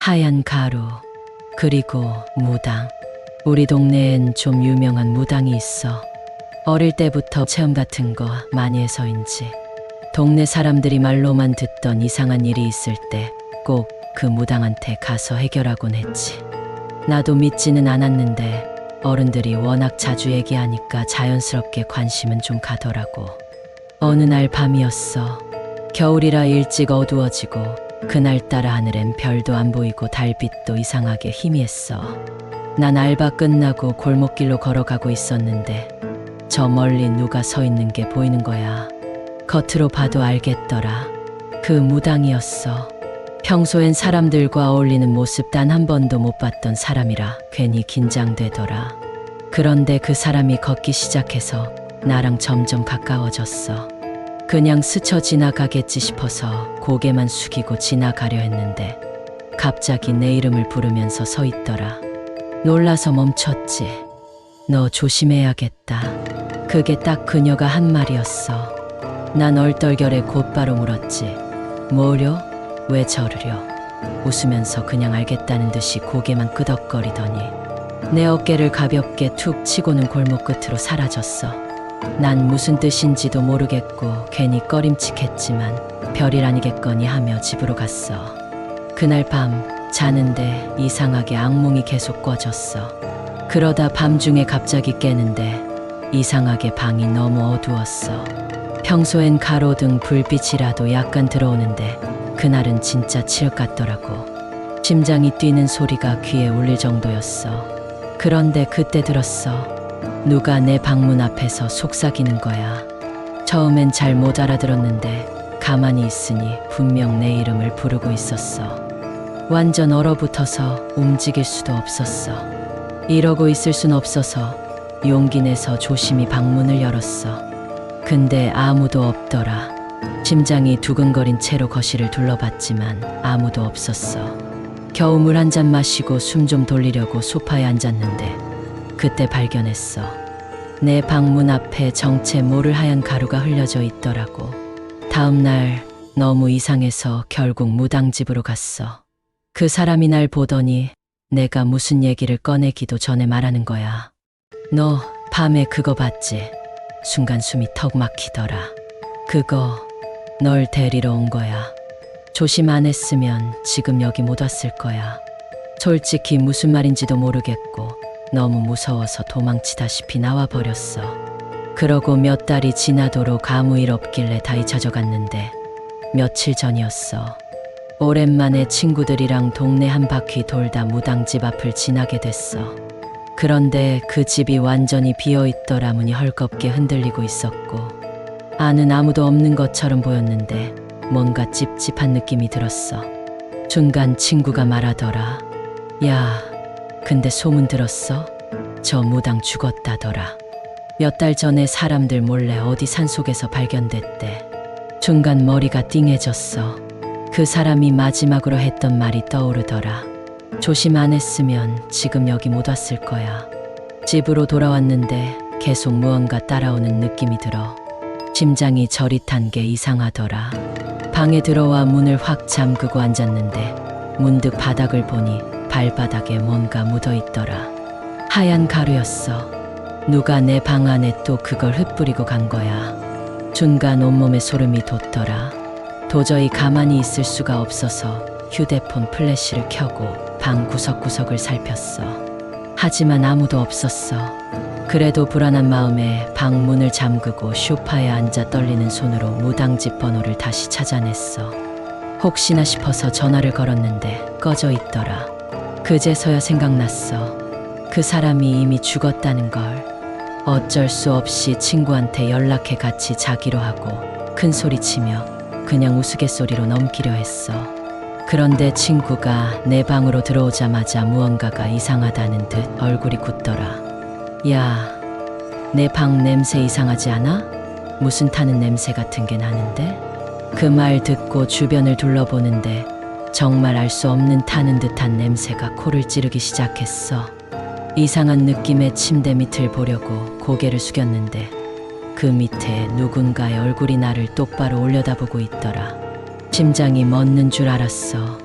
하얀 가루, 그리고 무당. 우리 동네엔 좀 유명한 무당이 있어. 어릴 때부터 체험 같은 거 많이 해서인지 동네 사람들이 말로만 듣던 이상한 일이 있을 때 꼭 그 무당한테 가서 해결하곤 했지. 나도 믿지는 않았는데 어른들이 워낙 자주 얘기하니까 자연스럽게 관심은 좀 가더라고. 어느 날 밤이었어. 겨울이라 일찍 어두워지고 그날따라 하늘엔 별도 안 보이고 달빛도 이상하게 희미했어. 난 알바 끝나고 골목길로 걸어가고 있었는데 저 멀리 누가 서 있는 게 보이는 거야. 겉으로 봐도 알겠더라. 그 무당이었어. 평소엔 사람들과 어울리는 모습 단 한 번도 못 봤던 사람이라 괜히 긴장되더라. 그런데 그 사람이 걷기 시작해서 나랑 점점 가까워졌어. 그냥 스쳐 지나가겠지 싶어서 고개만 숙이고 지나가려 했는데 갑자기 내 이름을 부르면서 서 있더라. 놀라서 멈췄지. 너 조심해야겠다. 그게 딱 그녀가 한 말이었어. 난 얼떨결에 곧바로 물었지. 뭐려? 왜 저르려? 웃으면서 그냥 알겠다는 듯이 고개만 끄덕거리더니 내 어깨를 가볍게 툭 치고는 골목 끝으로 사라졌어. 난 무슨 뜻인지도 모르겠고 괜히 꺼림칙했지만 별일아니겠거니 하며 집으로 갔어. 그날 밤 자는데 이상하게 악몽이 계속 꿔졌어. 그러다 밤중에 갑자기 깨는데 이상하게 방이 너무 어두웠어. 평소엔 가로등 불빛이라도 약간 들어오는데 그날은 진짜 칠흑 같더라고. 심장이 뛰는 소리가 귀에 울릴 정도였어. 그런데 그때 들었어. 누가 내 방문 앞에서 속삭이는 거야. 처음엔 잘 못 알아들었는데 가만히 있으니 분명 내 이름을 부르고 있었어. 완전 얼어붙어서 움직일 수도 없었어. 이러고 있을 순 없어서 용기 내서 조심히 방문을 열었어. 근데 아무도 없더라. 심장이 두근거린 채로 거실을 둘러봤지만 아무도 없었어. 겨우 물 한 잔 마시고 숨 좀 돌리려고 소파에 앉았는데 그때 발견했어. 내 방문 앞에 정체 모를 하얀 가루가 흘려져 있더라고. 다음 날 너무 이상해서 결국 무당집으로 갔어. 그 사람이 날 보더니 내가 무슨 얘기를 꺼내기도 전에 말하는 거야. 너 밤에 그거 봤지? 순간 숨이 턱 막히더라. 그거 널 데리러 온 거야. 조심 안 했으면 지금 여기 못 왔을 거야. 솔직히 무슨 말인지도 모르겠고 너무 무서워서 도망치다시피 나와버렸어. 그러고 몇 달이 지나도록 아무 일 없길래 다 잊혀져 갔는데 며칠 전이었어. 오랜만에 친구들이랑 동네 한 바퀴 돌다 무당집 앞을 지나게 됐어. 그런데 그 집이 완전히 비어있더라. 문이 헐겁게 흔들리고 있었고 안은 아무도 없는 것처럼 보였는데 뭔가 찝찝한 느낌이 들었어. 순간 친구가 말하더라. 야, 근데 소문 들었어? 저 무당 죽었다더라. 몇 달 전에 사람들 몰래 어디 산속에서 발견됐대. 순간 머리가 띵해졌어. 그 사람이 마지막으로 했던 말이 떠오르더라. 조심 안 했으면 지금 여기 못 왔을 거야. 집으로 돌아왔는데 계속 무언가 따라오는 느낌이 들어. 심장이 저릿한 게 이상하더라. 방에 들어와 문을 확 잠그고 앉았는데 문득 바닥을 보니 발바닥에 뭔가 묻어있더라. 하얀 가루였어. 누가 내 방 안에 또 그걸 흩뿌리고 간 거야. 순간 온몸에 소름이 돋더라. 도저히 가만히 있을 수가 없어서 휴대폰 플래시를 켜고 방 구석구석을 살폈어. 하지만 아무도 없었어. 그래도 불안한 마음에 방 문을 잠그고 소파에 앉아 떨리는 손으로 무당집 번호를 다시 찾아냈어. 혹시나 싶어서 전화를 걸었는데 꺼져 있더라. 그제서야 생각났어. 그 사람이 이미 죽었다는 걸. 어쩔 수 없이 친구한테 연락해 같이 자기로 하고 큰 소리치며 그냥 우스갯소리로 넘기려 했어. 그런데 친구가 내 방으로 들어오자마자 무언가가 이상하다는 듯 얼굴이 굳더라. 야, 내 방 냄새 이상하지 않아? 무슨 타는 냄새 같은 게 나는데? 그 말 듣고 주변을 둘러보는데 정말 알 수 없는 타는 듯한 냄새가 코를 찌르기 시작했어. 이상한 느낌의 침대 밑을 보려고 고개를 숙였는데 그 밑에 누군가의 얼굴이 나를 똑바로 올려다보고 있더라. 심장이 멎는 줄 알았어.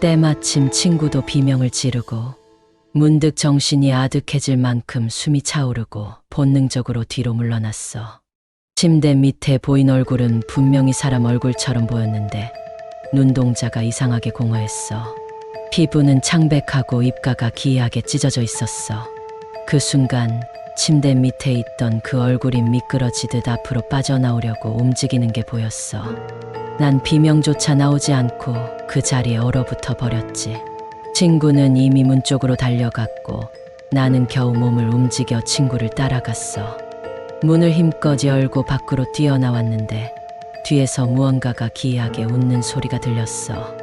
때마침 친구도 비명을 지르고 문득 정신이 아득해질 만큼 숨이 차오르고 본능적으로 뒤로 물러났어. 침대 밑에 보인 얼굴은 분명히 사람 얼굴처럼 보였는데 눈동자가 이상하게 공허했어. 피부는 창백하고 입가가 기이하게 찢어져 있었어. 그 순간 침대 밑에 있던 그 얼굴이 미끄러지듯 앞으로 빠져나오려고 움직이는 게 보였어. 난 비명조차 나오지 않고 그 자리에 얼어붙어 버렸지. 친구는 이미 문 쪽으로 달려갔고 나는 겨우 몸을 움직여 친구를 따라갔어. 문을 힘껏 열고 밖으로 뛰어나왔는데 뒤에서 무언가가 기이하게 웃는 소리가 들렸어.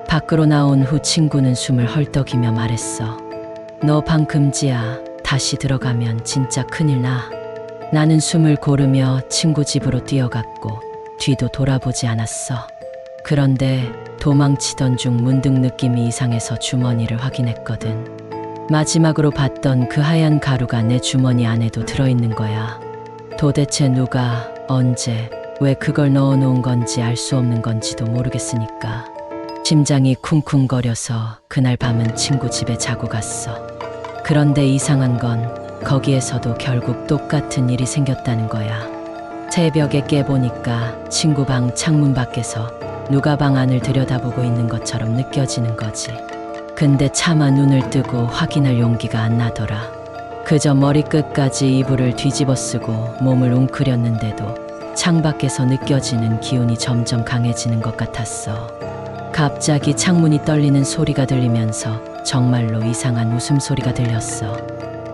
밖으로 나온 후 친구는 숨을 헐떡이며 말했어. 너 방 금지야. 다시 들어가면 진짜 큰일 나. 나는 숨을 고르며 친구 집으로 뛰어갔고 뒤도 돌아보지 않았어. 그런데 도망치던 중 문득 느낌이 이상해서 주머니를 확인했거든. 마지막으로 봤던 그 하얀 가루가 내 주머니 안에도 들어있는 거야. 도대체 누가, 언제, 왜 그걸 넣어놓은 건지 알 수 없는 건지도 모르겠으니까. 심장이 쿵쿵거려서 그날 밤은 친구 집에 자고 갔어. 그런데 이상한 건 거기에서도 결국 똑같은 일이 생겼다는 거야. 새벽에 깨보니까 친구 방 창문 밖에서 누가 방 안을 들여다보고 있는 것처럼 느껴지는 거지. 근데 차마 눈을 뜨고 확인할 용기가 안 나더라. 그저 머리끝까지 이불을 뒤집어 쓰고 몸을 웅크렸는데도 창밖에서 느껴지는 기운이 점점 강해지는 것 같았어. 갑자기 창문이 떨리는 소리가 들리면서 정말로 이상한 웃음소리가 들렸어.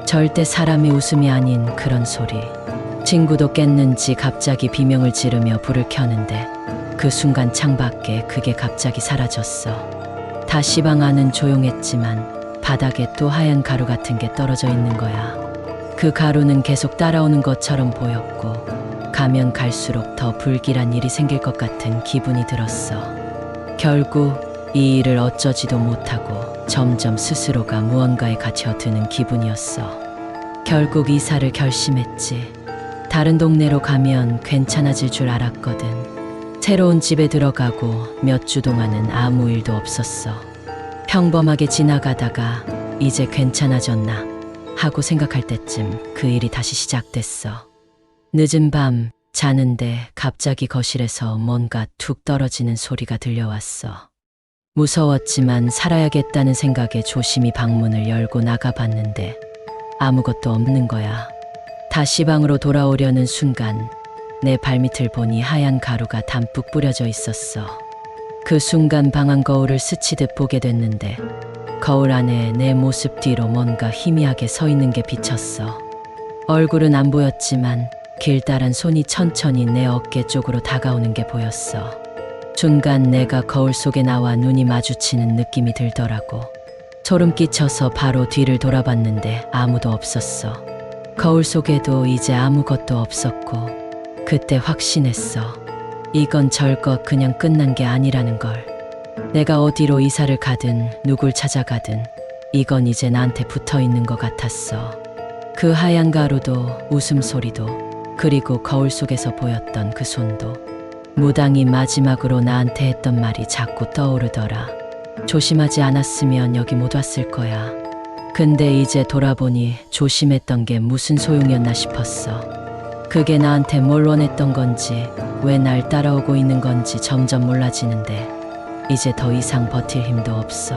절대 사람의 웃음이 아닌 그런 소리. 친구도 깼는지 갑자기 비명을 지르며 불을 켜는데 그 순간 창밖에 그게 갑자기 사라졌어. 다시 방 안은 조용했지만 바닥에 또 하얀 가루 같은 게 떨어져 있는 거야. 그 가루는 계속 따라오는 것처럼 보였고 가면 갈수록 더 불길한 일이 생길 것 같은 기분이 들었어. 결국 이 일을 어쩌지도 못하고 점점 스스로가 무언가에 갇혀드는 기분이었어. 결국 이사를 결심했지. 다른 동네로 가면 괜찮아질 줄 알았거든. 새로운 집에 들어가고 몇 주 동안은 아무 일도 없었어. 평범하게 지나가다가 이제 괜찮아졌나 하고 생각할 때쯤 그 일이 다시 시작됐어. 늦은 밤 자는데 갑자기 거실에서 뭔가 툭 떨어지는 소리가 들려왔어. 무서웠지만 살아야겠다는 생각에 조심히 방문을 열고 나가봤는데 아무것도 없는 거야. 다시 방으로 돌아오려는 순간 내 발밑을 보니 하얀 가루가 담뿍 뿌려져 있었어. 그 순간 방 안 거울을 스치듯 보게 됐는데 거울 안에 내 모습 뒤로 뭔가 희미하게 서 있는 게 비쳤어. 얼굴은 안 보였지만 길다란 손이 천천히 내 어깨 쪽으로 다가오는 게 보였어. 순간 내가 거울 속에 나와 눈이 마주치는 느낌이 들더라고. 소름 끼쳐서 바로 뒤를 돌아봤는데 아무도 없었어. 거울 속에도 이제 아무것도 없었고 그때 확신했어. 이건 절거 그냥 끝난 게 아니라는 걸. 내가 어디로 이사를 가든 누굴 찾아가든 이건 이제 나한테 붙어 있는 것 같았어. 그 하얀 가루도 웃음소리도 그리고 거울 속에서 보였던 그 손도 무당이 마지막으로 나한테 했던 말이 자꾸 떠오르더라. 조심하지 않았으면 여기 못 왔을 거야. 근데 이제 돌아보니 조심했던 게 무슨 소용이었나 싶었어. 그게 나한테 뭘 원했던 건지 왜 날 따라오고 있는 건지 점점 몰라지는데 이제 더 이상 버틸 힘도 없어.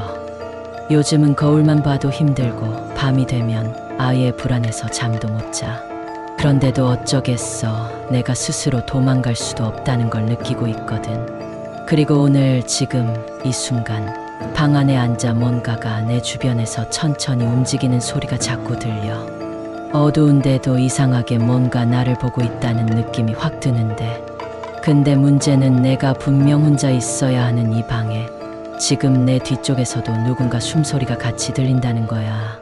요즘은 거울만 봐도 힘들고 밤이 되면 아예 불안해서 잠도 못 자. 그런데도 어쩌겠어. 내가 스스로 도망갈 수도 없다는 걸 느끼고 있거든. 그리고 오늘 지금 이 순간 방 안에 앉아 뭔가가 내 주변에서 천천히 움직이는 소리가 자꾸 들려. 어두운데도 이상하게 뭔가 나를 보고 있다는 느낌이 확 드는데 근데 문제는 내가 분명 혼자 있어야 하는 이 방에 지금 내 뒤쪽에서도 누군가 숨소리가 같이 들린다는 거야.